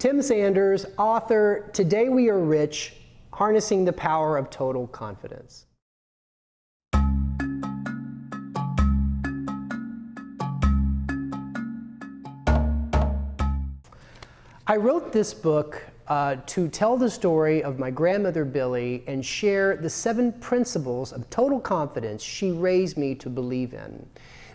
Tim Sanders, author, Today We Are Rich, Harnessing the Power of Total Confidence. I wrote this book to tell the story of my grandmother Billy and share the 7 principles of total confidence she raised me to believe in.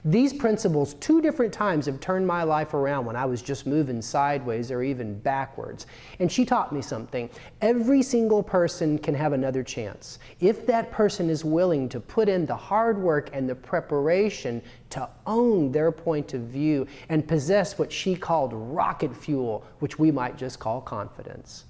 These principles 2 different times have turned my life around when I was just moving sideways or even backwards. And she taught me something. Every single person can have another chance if that person is willing to put in the hard work and the preparation to own their point of view and possess what she called rocket fuel, which we might just call confidence.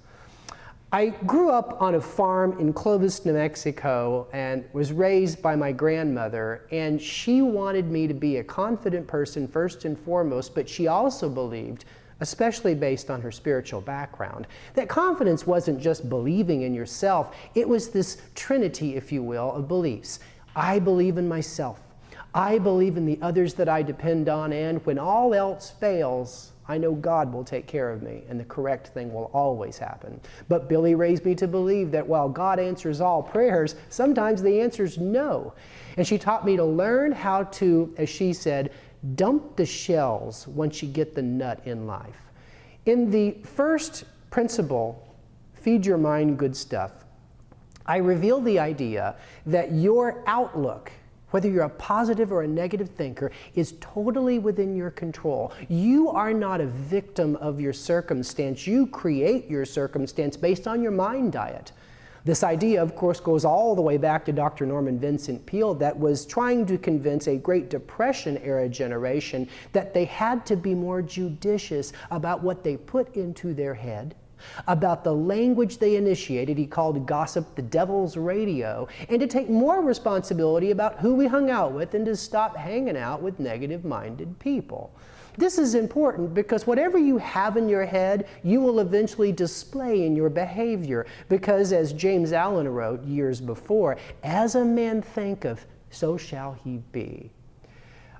I grew up on a farm in Clovis, New Mexico, and was raised by my grandmother, and she wanted me to be a confident person first and foremost, but she also believed, especially based on her spiritual background, that confidence wasn't just believing in yourself, it was this trinity, if you will, of beliefs. I believe in myself. I believe in the others that I depend on, and when all else fails, I know God will take care of me, and the correct thing will always happen. But Billy raised me to believe that while God answers all prayers, sometimes the answer is no. And she taught me to learn how to, as she said, dump the shells once you get the nut in life. In the first principle, feed your mind good stuff, I reveal the idea that your outlook, whether you're a positive or a negative thinker, is totally within your control. You are not a victim of your circumstance. You create your circumstance based on your mind diet. This idea, of course, goes all the way back to Dr. Norman Vincent Peale, that was trying to convince a Great Depression-era generation that they had to be more judicious about what they put into their head, about the language they initiated. He called gossip the devil's radio, and to take more responsibility about who we hung out with and to stop hanging out with negative-minded people. This is important because whatever you have in your head, you will eventually display in your behavior, because as James Allen wrote years before, as a man thinketh, so shall he be.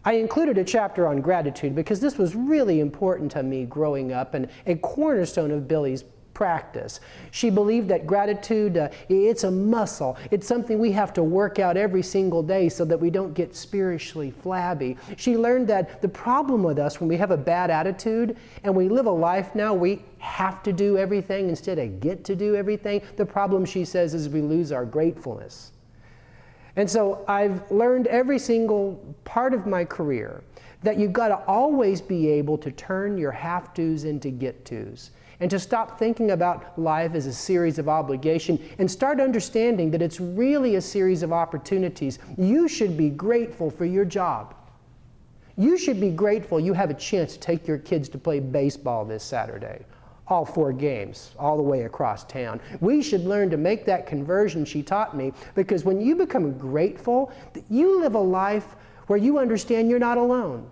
I included a chapter on gratitude because this was really important to me growing up and a cornerstone of Billy's practice. She believed that gratitude, it's a muscle. It's something we have to work out every single day so that we don't get spiritually flabby. She learned that the problem with us when we have a bad attitude and we live a life now we have to do everything instead of get to do everything, the problem, she says, is we lose our gratefulness. And so I've learned every single part of my career that you've got to always be able to turn your have-tos into get-tos, and to stop thinking about life as a series of obligation and start understanding that it's really a series of opportunities. You should be grateful for your job. You should be grateful you have a chance to take your kids to play baseball this Saturday. All 4 games, all the way across town. We should learn to make that conversion, she taught me, because when you become grateful, you live a life where you understand you're not alone.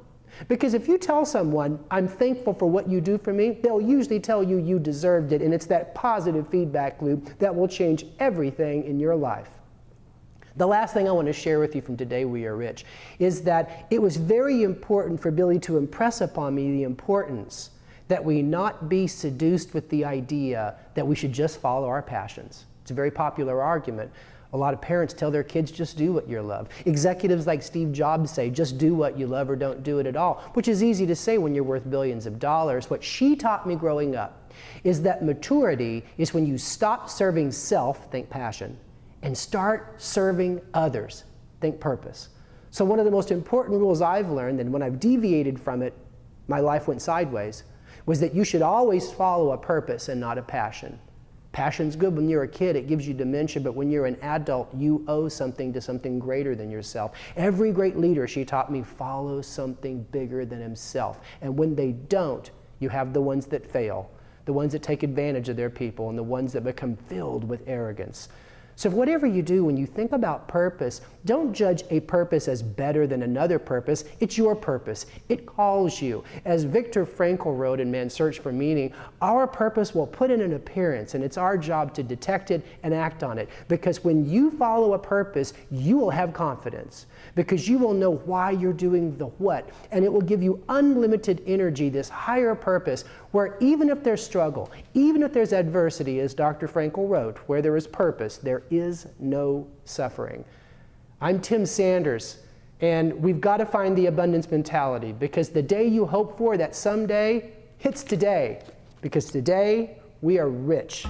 Because if you tell someone, I'm thankful for what you do for me, they'll usually tell you you deserved it, and it's that positive feedback loop that will change everything in your life. The last thing I want to share with you from Today We Are Rich is that it was very important for Billy to impress upon me the importance that we not be seduced with the idea that we should just follow our passions. It's a very popular argument. A lot of parents tell their kids, just do what you love. Executives like Steve Jobs say, just do what you love or don't do it at all, which is easy to say when you're worth billions of dollars. What she taught me growing up is that maturity is when you stop serving self, think passion, and start serving others, think purpose. So one of the most important rules I've learned, and when I've deviated from it, my life went sideways, was that you should always follow a purpose and not a passion. Passion's good when you're a kid, it gives you dimension, but when you're an adult, you owe something to something greater than yourself. Every great leader, she taught me, follows something bigger than himself. And when they don't, you have the ones that fail, the ones that take advantage of their people, and the ones that become filled with arrogance. So whatever you do, when you think about purpose, don't judge a purpose as better than another purpose. It's your purpose. It calls you. As Viktor Frankl wrote in Man's Search for Meaning, our purpose will put in an appearance, and it's our job to detect it and act on it. Because when you follow a purpose, you will have confidence. Because you will know why you're doing the what. And it will give you unlimited energy, this higher purpose, where even if there's struggle, even if there's adversity, as Dr. Frankl wrote, where there is purpose, there is no suffering. I'm Tim Sanders, and we've got to find the abundance mentality, because the day you hope for, that someday, hits today. Because today, we are rich.